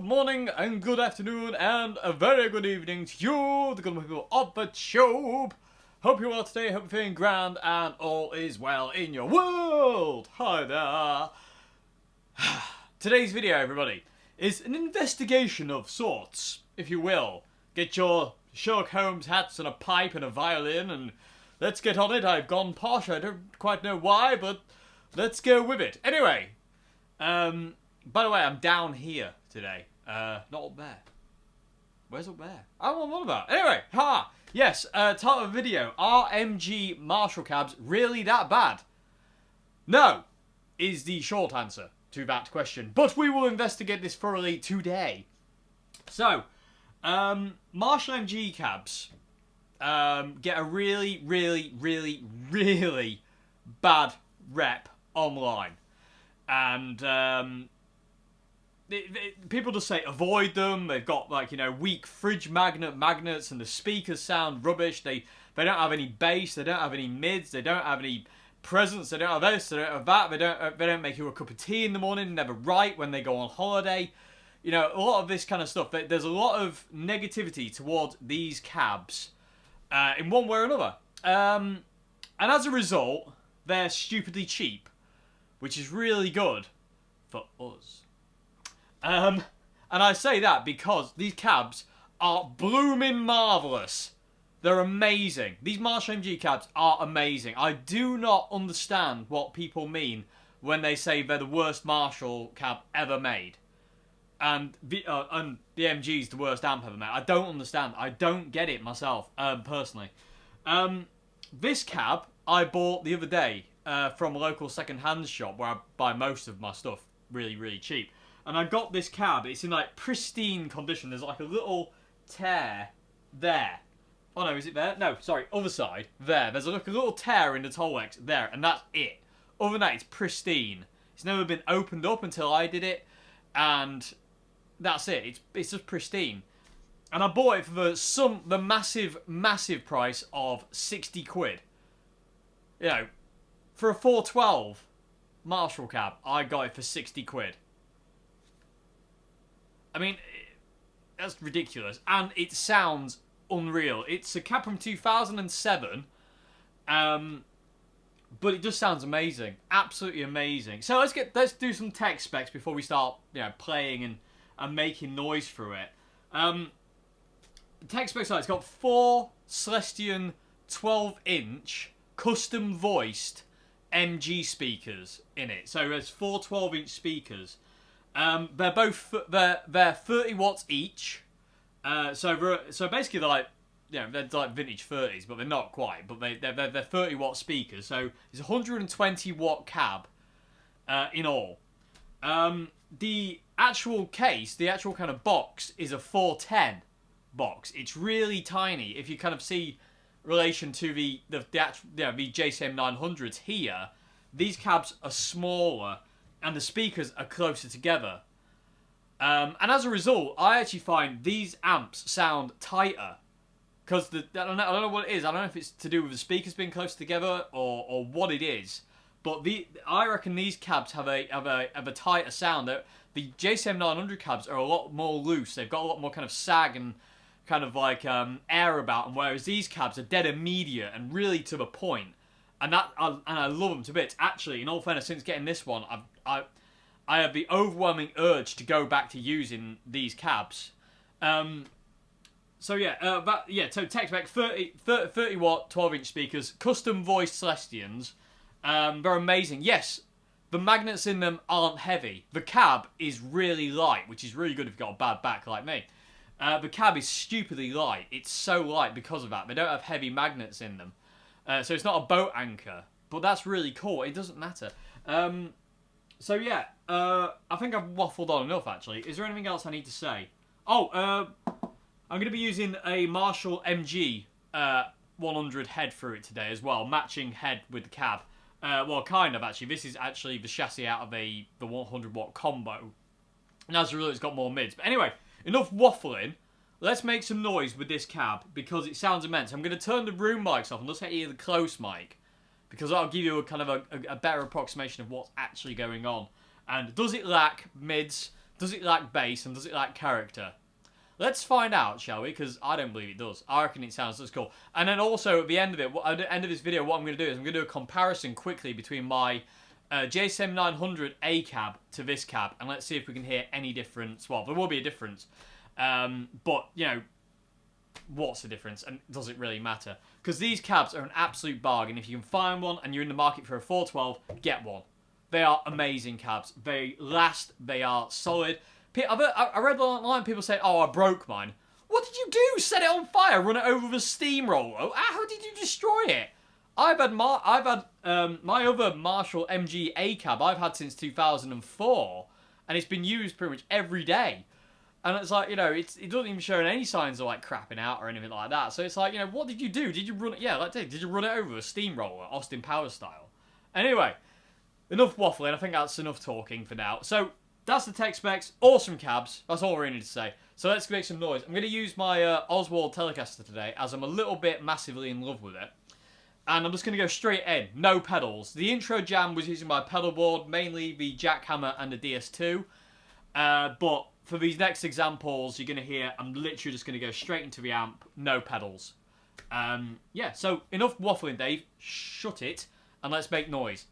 morning and good afternoon and a very good evening to you, the good people of the tube. Hope you're well today, hope you're feeling grand and all is well in your world. Hi there. Today's video, everybody, is an investigation of sorts, if you will. Get your Sherlock Holmes hats and a pipe and a violin and let's get on it. I've gone posh, I don't quite know why, but let's go with it. Anyway, by the way, I'm down here today, not up there. Where's up there? I don't know what about. Anyway, yes, title of the video, RMG Marshall cabs really that bad? No, is the short answer to that question. But we will investigate this thoroughly today. So, Marshall MG cabs get a really bad rep online. And people just say avoid them. They've got, like, you know, weak fridge magnets and the speakers sound rubbish. They don't have any bass, they don't have any mids, they don't have any presence, they don't have this, they don't have that, they don't make you a cup of tea in the morning, never write when they go on holiday. You know, a lot of this kind of stuff. There's a lot of negativity towards these cabs in one way or another. And as a result, they're stupidly cheap, which is really good for us. And I say that because these cabs are blooming marvellous. They're amazing. These Marshall MG cabs are amazing. I do not understand what people mean when they say they're the worst Marshall cab ever made. And the MG is the worst amp ever made. I don't understand. I don't get it myself, personally. This cab I bought the other day from a local second-hand shop where I buy most of my stuff really cheap. And I got this cab. It's in, like, pristine condition. There's, like, a little tear there. Oh, no, is it there? No, sorry, other side. There. There's, like, a little tear in the Tolex there, and that's it. Other than that, it's pristine. It's never been opened up until I did it, and that's it. It's just pristine. And I bought it for the massive price of 60 quid. You know, for a 412 Marshall cab, I got it for 60 quid. I mean, that's ridiculous. And it sounds unreal. It's a cab from 2007. But it just sounds amazing. Absolutely amazing. So let's do some tech specs before we start, you know, playing and making noise through it. The tech specs are, it's got 4 Celestion 12-inch custom voiced MG speakers in it. So there's 4 12-inch speakers. They're both they're 30 watts each. So basically they're like, you know, they're like vintage 30s, but they're not quite. But they're 30 watt speakers. So it's a 120 watt cab in all. The actual case, the actual kind of box, is a 410 box. It's really tiny. If you kind of see relation to the JCM 900s here, these cabs are smaller and the speakers are closer together. And as a result, I actually find these amps sound tighter. Because I don't know what it is. I don't know if it's to do with the speakers being closer together or what it is. But I reckon these cabs have a tighter sound. The JCM 900 cabs are a lot more loose. They've got a lot more kind of sag and kind of like air about them. Whereas these cabs are dead immediate and really to the point. And I love them to bits. Actually, in all fairness, since getting this one, I have the overwhelming urge to go back to using these cabs. So tech spec 30 watt 12-inch speakers, custom voiced Celestians. They're amazing. Yes, the magnets in them aren't heavy. The cab is really light, which is really good if you've got a bad back like me. The cab is stupidly light. It's so light because of that. They don't have heavy magnets in them. So it's not a boat anchor, but that's really cool. It doesn't matter. I think I've waffled on enough, actually. Is there anything else I need to say? I'm going to be using a Marshall MG 100 head through it today as well, matching head with the cab. Well, kind of, actually. This is actually the chassis out of the 100 watt combo. And as a result, it's got more mids. But anyway, enough waffling. Let's make some noise with this cab because it sounds immense. I'm going to turn the room mics off and let's hear the close mic because that'll give you a kind of a better approximation of what's actually going on. And does it lack mids? Does it lack bass and does it lack character? Let's find out, shall we? Because I don't believe it does. I reckon it sounds just cool. And then also at the end of it, at the end of this video, what I'm going to do is I'm going to do a comparison quickly between my JSM 900 A cab to this cab, and let's see if we can hear any difference. Well, there will be a difference, but you know, what's the difference, and does it really matter? Because these cabs are an absolute bargain. If you can find one and you're in the market for a 412, get one. They are amazing cabs. They last. They are solid. I read online people say, "Oh, I broke mine." What did you do? Set it on fire? Run it over with a steamroller? How did you destroy it? I've had my other Marshall MG A cab I've had since 2004, and it's been used pretty much every day. And it's like, you know, it doesn't even show any signs of like crapping out or anything like that. So it's like, you know, what did you do? Did you run it? Yeah, like did you run it over with a steamroller, Austin Power style? Anyway, enough waffling. I think that's enough talking for now. So that's the tech specs. Awesome cabs. That's all we really need to say. So let's make some noise. I'm going to use my Oswald Telecaster today as I'm a little bit massively in love with it. And I'm just going to go straight in. No pedals. The intro jam was using my pedal board, mainly the Jackhammer and the DS2. But for these next examples, you're going to hear I'm literally just going to go straight into the amp. No pedals. Yeah, so enough waffling, Dave. Shut it. And let's make noise.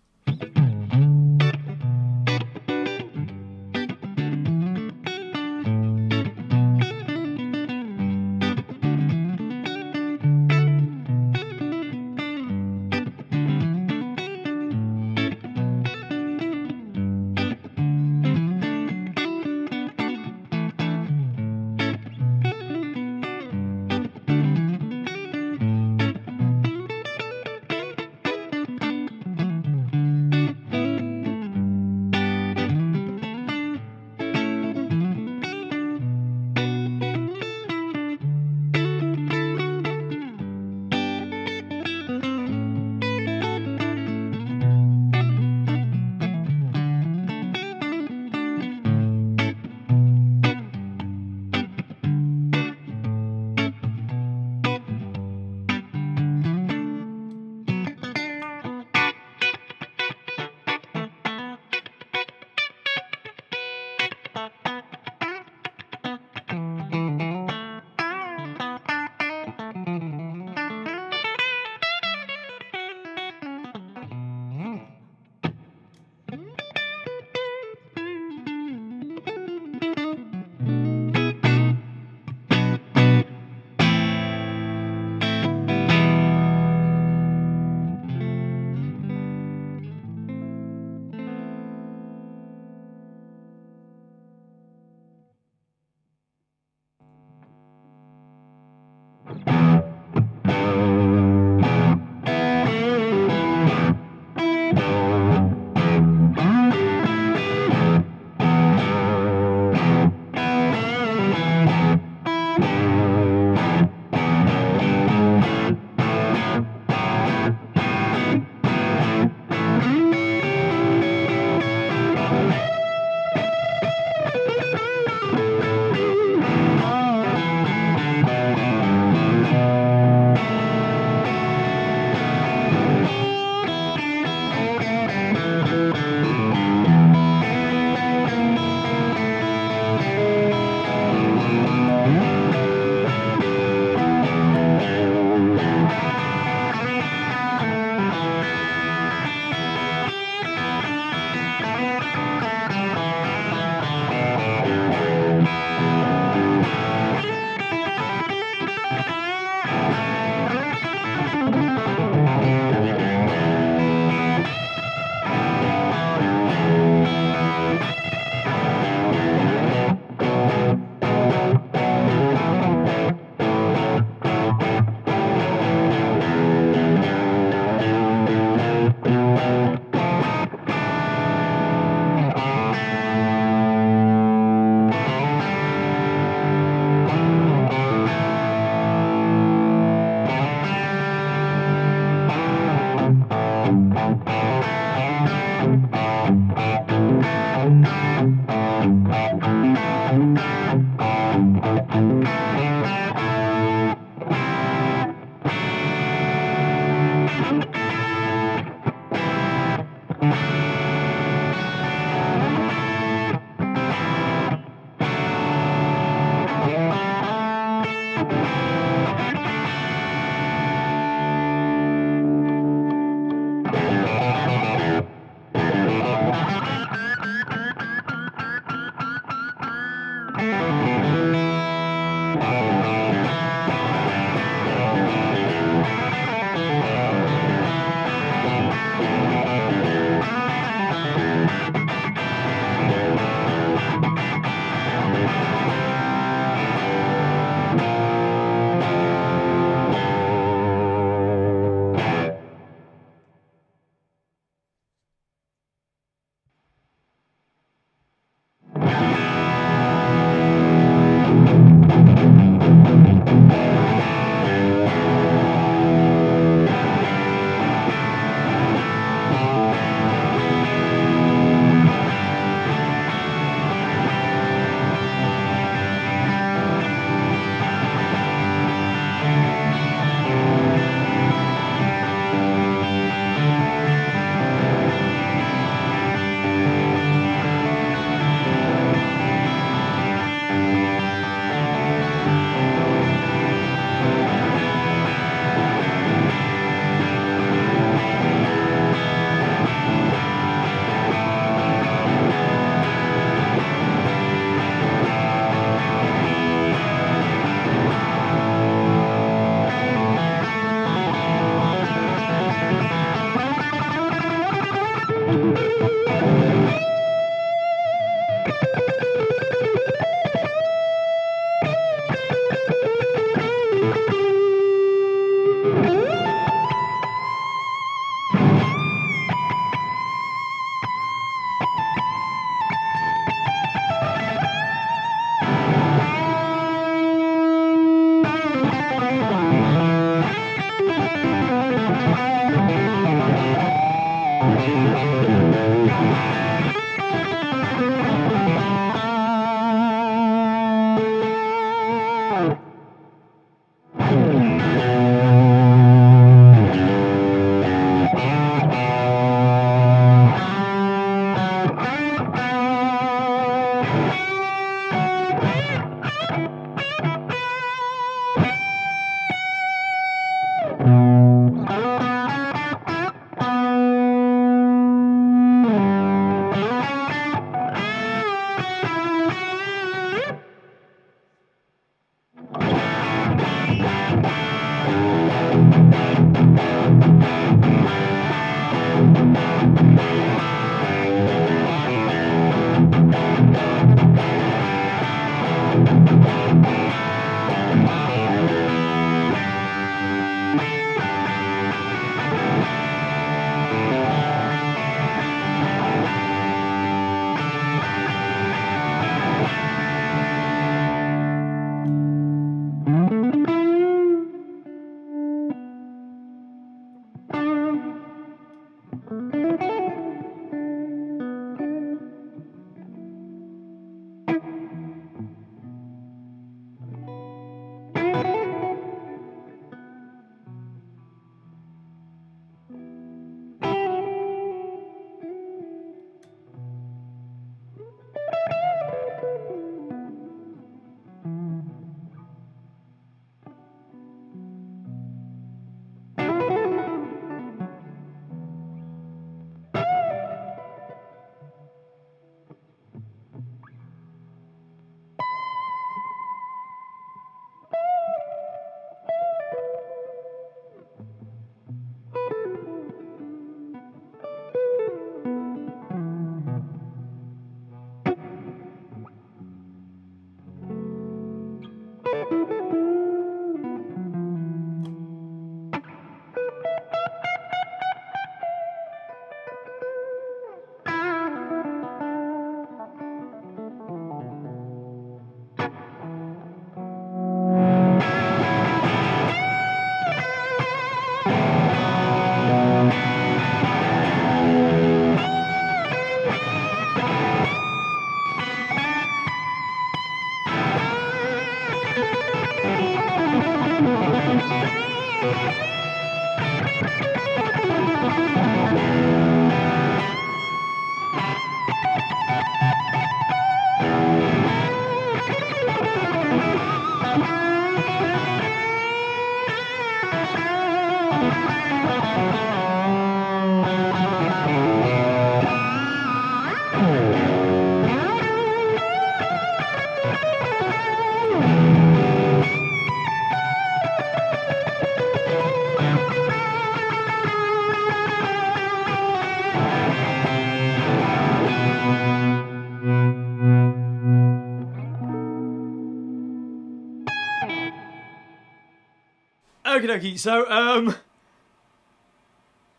Okie dokie, so,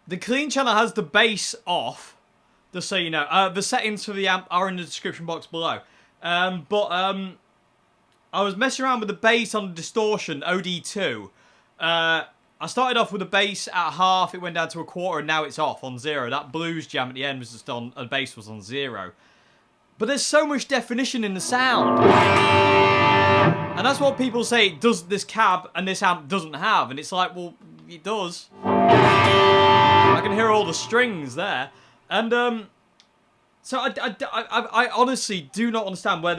the clean channel has the bass off, just so you know. The settings for the amp are in the description box below. I was messing around with the bass on the distortion, OD2. I started off with the bass at half, it went down to a quarter, and now it's off on 0. That blues jam at the end was just on, the bass was on 0. But there's so much definition in the sound. And that's what people say does this cab and this amp doesn't have. And it's like, well, it does. I can hear all the strings there. And, so I honestly do not understand where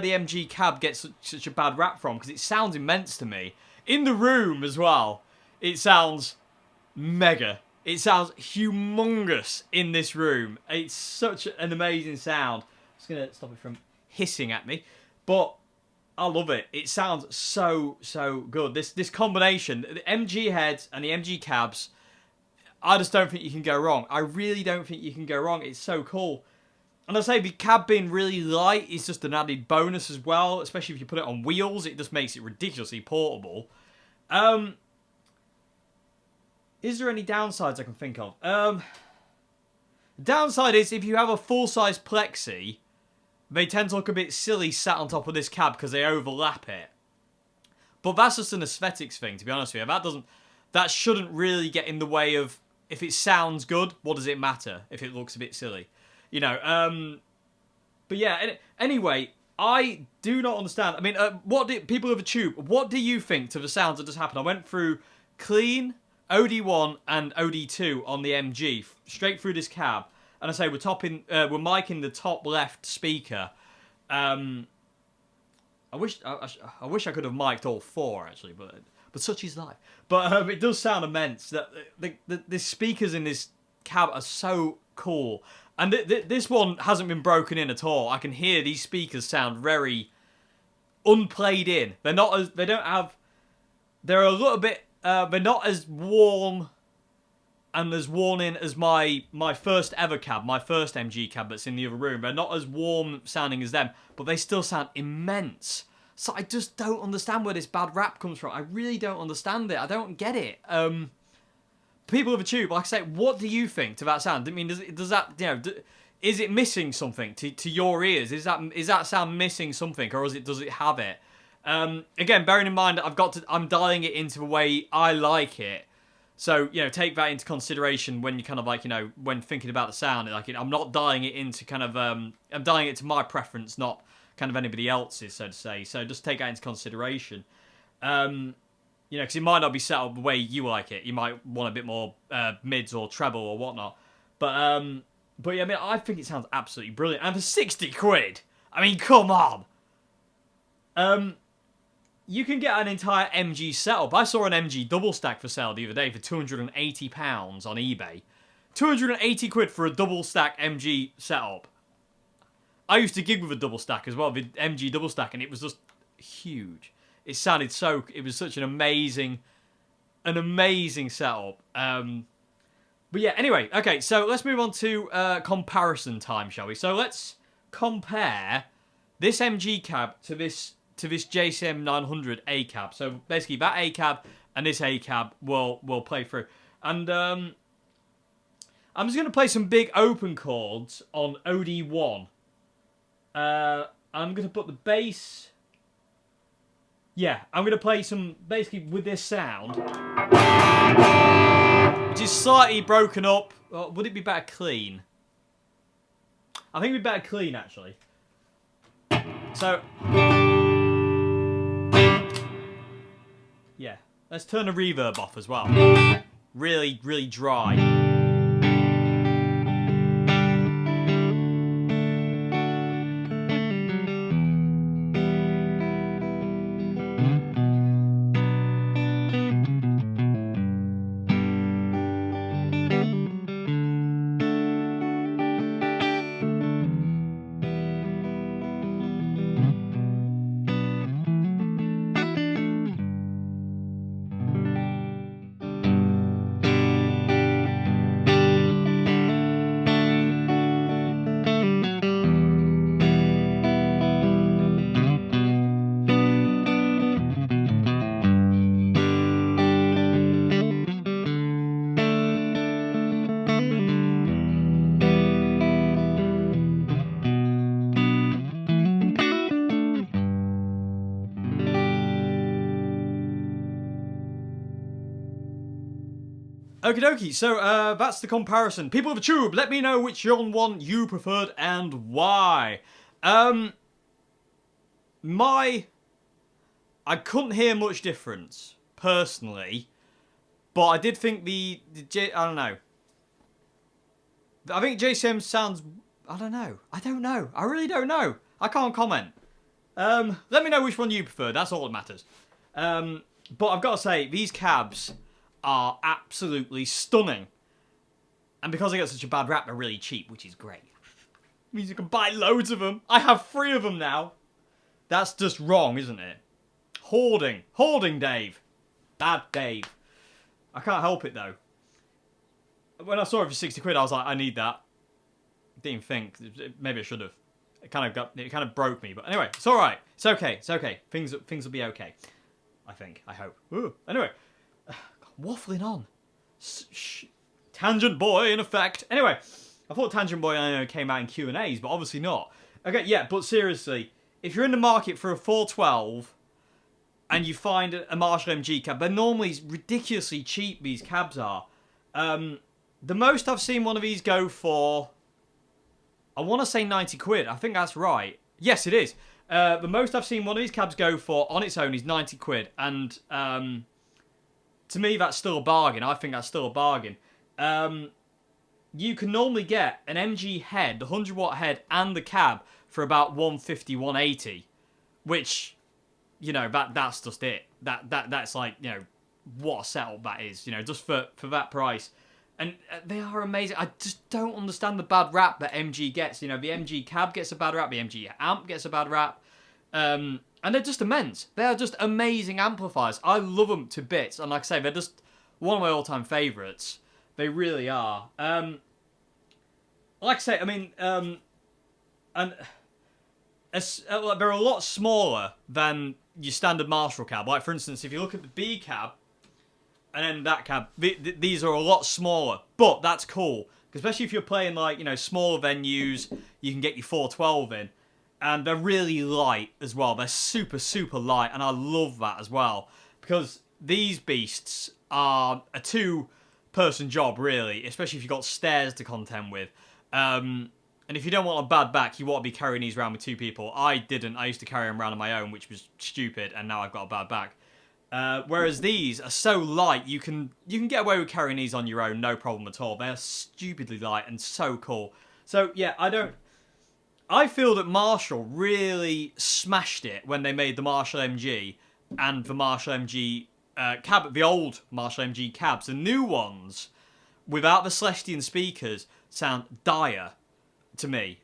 the MG cab gets such a bad rap from, because it sounds immense to me. In the room as well, it sounds mega. It sounds humongous in this room. It's such an amazing sound. Just going to stop it from hissing at me. But I love it. It sounds so, so good. This combination, the MG heads and the MG cabs, I just don't think you can go wrong. I really don't think you can go wrong. It's so cool. And I say the cab being really light is just an added bonus as well, especially if you put it on wheels. It just makes it ridiculously portable. Is there any downsides I can think of? Downside is if you have a full-size Plexi, they tend to look a bit silly sat on top of this cab because they overlap it. But that's just an aesthetics thing, to be honest with you. That shouldn't really get in the way of if it sounds good, what does it matter if it looks a bit silly? You know, but yeah, anyway, I do not understand. I mean, people of the tube, what do you think to the sounds that just happened? I went through clean, OD1 and OD2 on the MG, straight through this cab, and I say we're micing the top left speaker. I wish I could have mic'd all four actually, but such is life. But it does sound immense. That the speakers in this cab are so cool, and this one hasn't been broken in at all. I can hear these speakers sound very unplayed in. They're not as they're a little bit. They're not as warm and as worn in as my first ever cab, my first MG cab that's in the other room. They're not as warm sounding as them, but they still sound immense. So I just don't understand where this bad rap comes from. I really don't understand it. I don't get it. People of the tube, like I say, what do you think to that sound? I mean, does that, you know, is it missing something to your ears? Is that sound missing something, or does it have it? Again, bearing in mind I'm dialing it into the way I like it. So, you know, take that into consideration when you kind of like, you know, when thinking about the sound. Like, I'm not dialing it into kind of, I'm dialing it to my preference, not kind of anybody else's, so to say. So just take that into consideration. You know, because it might not be set up the way you like it. You might want a bit more mids or treble or whatnot. But yeah, I mean, I think it sounds absolutely brilliant. And for 60 quid, I mean, come on. You can get an entire MG setup. I saw an MG double stack for sale the other day for £280 on eBay. 280 quid for a double stack MG setup. I used to gig with a double stack as well, the MG double stack, and it was just huge. It sounded so... It was such an amazing setup. But yeah, anyway, okay, so let's move on to comparison time, shall we? So let's compare this MG cab to this JCM 900 A cab. So basically, that A cab and this A cab will play through. And I'm just going to play some big open chords on OD1. I'm going to put the bass... Yeah, I'm going to play some, basically, with this sound. Which is slightly broken up. Would it be better clean? I think it'd be better clean, actually. So... Yeah, let's turn the reverb off as well. Really, really dry. Okie dokie, so that's the comparison. People of the tube, let me know which one you preferred and why. I couldn't hear much difference, personally, but I did think I don't know. I think JCM sounds, I don't know. I really don't know. I can't comment. Let me know which one you prefer, that's all that matters. But I've got to say, these cabs are absolutely stunning. And because they get such a bad rap, they're really cheap, which is great. It means you can buy loads of them. I have 3 of them now. That's just wrong, isn't it? Hoarding. Hoarding, Dave. Bad Dave. I can't help it, though. When I saw it for 60 quid, I was like, I need that. Didn't even think. Maybe I should have. It kind of broke me. But anyway, it's alright. It's okay. It's okay. Things will be okay. I think. I hope. Ooh. Anyway. Waffling on. Tangent Boy, in effect. Anyway, I thought Tangent Boy came out in Q&As, but obviously not. Okay, yeah, but seriously, if you're in the market for a 412 and you find a Marshall MG cab, they're normally ridiculously cheap, these cabs are. The most I've seen one of these go for, I want to say 90 quid. I think that's right. Yes, it is. The most I've seen one of these cabs go for on its own is 90 quid. And to me, that's still a bargain. I think that's still a bargain. You can normally get an MG head, the 100 watt head, and the cab for about 150, 180. Which, you know, that's just it. That's like, you know, what a setup that is. You know, just for that price. And they are amazing. I just don't understand the bad rap that MG gets. You know, the MG cab gets a bad rap. The MG amp gets a bad rap. And they're just immense. They are just amazing amplifiers. I love them to bits. And like I say, they're just one of my all-time favourites. They really are. Like I say, I mean, and they're a lot smaller than your standard Marshall cab. Like, for instance, if you look at the B cab, and then that cab, these are a lot smaller, but that's cool, especially if you're playing, like, you know, smaller venues. You can get your 412 in, and they're really light as well. They're super, super light, and I love that as well, because these beasts are a two-person job, really, especially if you've got stairs to contend with. And if you don't want a bad back, you want to be carrying these around with two people. I didn't. I used to carry them around on my own, which was stupid, and now I've got a bad back. Whereas these are so light, you can get away with carrying these on your own, no problem at all. They're stupidly light and so cool. So yeah, I feel that Marshall really smashed it when they made the Marshall MG and the Marshall MG cab, the old Marshall MG cabs. The new ones, without the Celestian speakers, sound dire to me.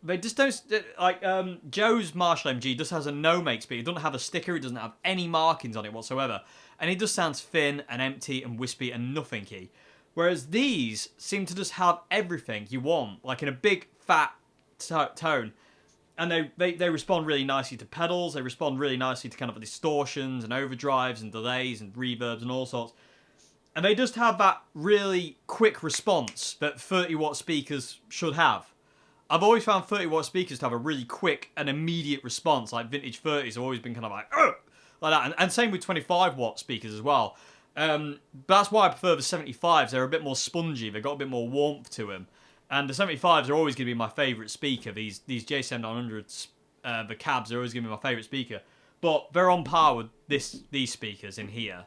They just don't, like, Joe's Marshall MG just has a no-make speaker. It doesn't have a sticker, it doesn't have any markings on it whatsoever. And it just sounds thin and empty and wispy and nothingy. Whereas these seem to just have everything you want, like in a big, fat tone. And they respond really nicely to pedals, they respond really nicely to kind of distortions and overdrives and delays and reverbs and all sorts. And they just have that really quick response that 30-watt speakers should have. I've always found 30-watt speakers to have a really quick and immediate response. Like vintage 30s have always been kind of like that. And same with 25-watt speakers as well. That's why I prefer the 75s. They're a bit more spongy. They've got a bit more warmth to them. And the 75s are always going to be my favourite speaker. These JSM900s, the cabs, are always going to be my favourite speaker. But they're on par with these speakers in here.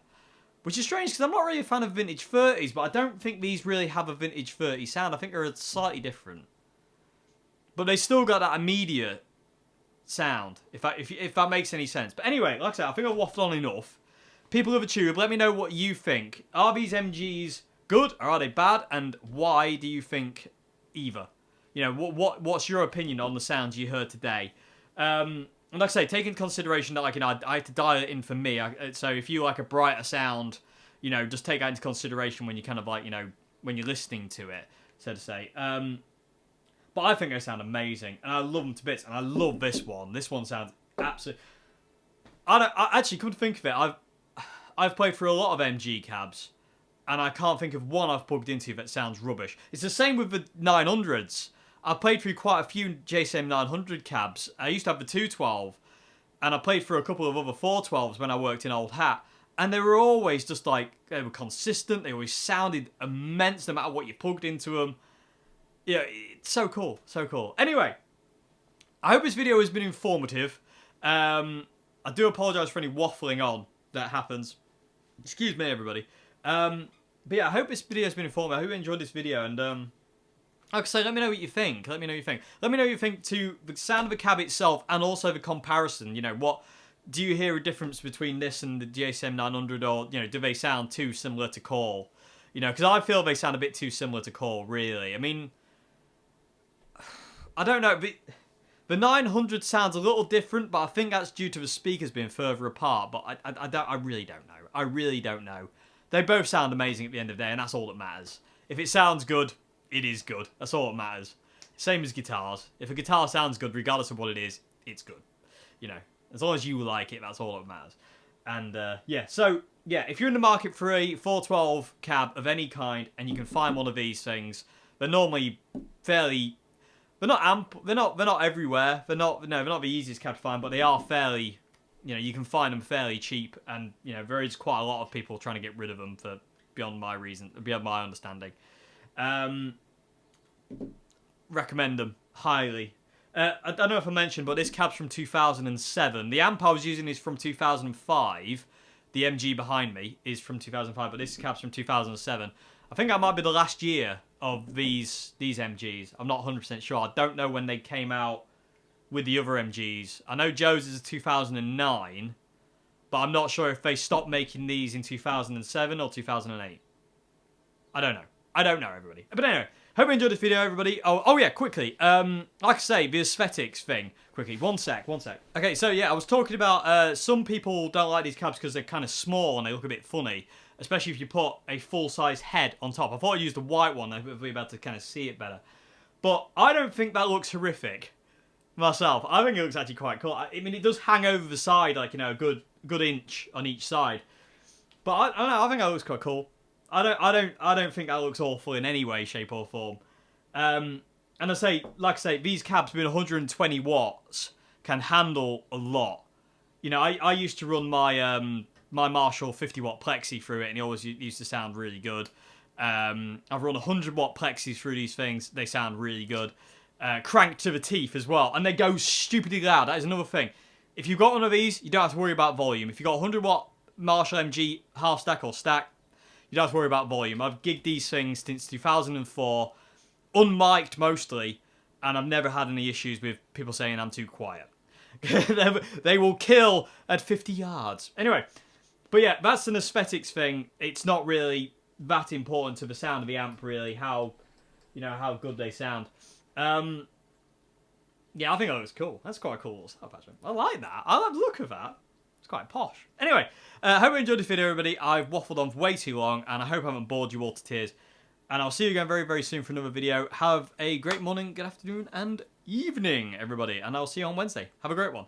Which is strange, because I'm not really a fan of vintage 30s, but I don't think these really have a vintage 30 sound. I think they're slightly different. But they still got that immediate sound, if that makes any sense. But anyway, like I said, I think I've waffled on enough. People of the tube, let me know what you think. Are these MGs good, or are they bad? And why do you think either? You know, what's your opinion on the sounds you heard today? And like I say, take into consideration that, like, you know, I had to dial it in for me. So if you like a brighter sound, you know, just take that into consideration when you kind of, like, you know, when you're listening to it, so to say. But I think they sound amazing, and I love them to bits, and I love this one. This one sounds absolutely... I actually, come to think of it, I've played through a lot of MG cabs, and I can't think of one I've plugged into that sounds rubbish. It's the same with the 900s. I've played through quite a few JSM 900 cabs. I used to have the 212, and I played through a couple of other 412s when I worked in Old Hat, and they were always just like, they were consistent, they always sounded immense no matter what you plugged into them. Yeah, it's so cool, so cool. Anyway, I hope this video has been informative. I do apologise for any waffling on that happens. Excuse me, everybody. But yeah, I hope this video has been informative. I hope you enjoyed this video, and like I say, let me know what you think. Let me know what you think. Let me know what you think to the sound of the cab itself, and also the comparison. You know, what do you hear a difference between this and the GSM 900, or, you know, do they sound too similar to Call? You know, because I feel they sound a bit too similar to Call, really. I mean, I don't know, but the 900 sounds a little different, but I think that's due to the speakers being further apart. But I really don't know. I really don't know. They both sound amazing at the end of the day, and that's all that matters. If it sounds good, it is good. That's all that matters. Same as guitars. If a guitar sounds good, regardless of what it is, it's good. You know, as long as you like it, that's all that matters. And yeah, so yeah, if you're in the market for a 412 cab of any kind, and you can find one of these things, they're normally fairly... They're not everywhere. They're not the easiest cab to find, but they are fairly, you know, you can find them fairly cheap, and, you know, there is quite a lot of people trying to get rid of them for beyond my understanding. Recommend them highly. I don't know if I mentioned, but this cab's from 2007. The amp I was using is from 2005. The MG behind me is from 2005, but this cab's from 2007. I think that might be the last year of these MGs. I'm not 100% sure. I don't know when they came out with the other MGs. I know Joe's is 2009, but I'm not sure if they stopped making these in 2007 or 2008. I don't know, everybody. But anyway, hope you enjoyed this video, everybody. Oh yeah, quickly. Like I say, the aesthetics thing. Quickly, one sec. Okay, so yeah, I was talking about some people don't like these cabs because they're kind of small and they look a bit funny, especially if you put a full-size head on top. I thought I used the white one. I'd be able to kind of see it better. But I don't think that looks horrific myself. I think it looks actually quite cool. I mean, it does hang over the side, like, you know, a good inch on each side. But I don't know. I think that looks quite cool. I don't think that looks awful in any way, shape, or form. And like I say, these cabs being 120 watts can handle a lot. You know, I used to run my my Marshall 50 watt plexi through it, and it always used to sound really good. I've run 100 watt plexis through these things; they sound really good. Cranked to the teeth as well, and they go stupidly loud. That is another thing. If you've got one of these, you don't have to worry about volume. If you've got 100 watt Marshall MG half stack or stack, you don't have to worry about volume. I've gigged these things since 2004, unmiked mostly, and I've never had any issues with people saying I'm too quiet. They will kill at 50 yards. Anyway, but yeah, that's an aesthetics thing. It's not really that important to the sound of the amp, really, how good they sound. Yeah, I think that was cool. That's quite a cool little setup, actually. I like that. I like the look of that. It's quite posh. Anyway, hope you enjoyed this video, everybody. I've waffled on for way too long, and I hope I haven't bored you all to tears. And I'll see you again very, very soon for another video. Have a great morning, good afternoon, and evening, everybody. And I'll see you on Wednesday. Have a great one.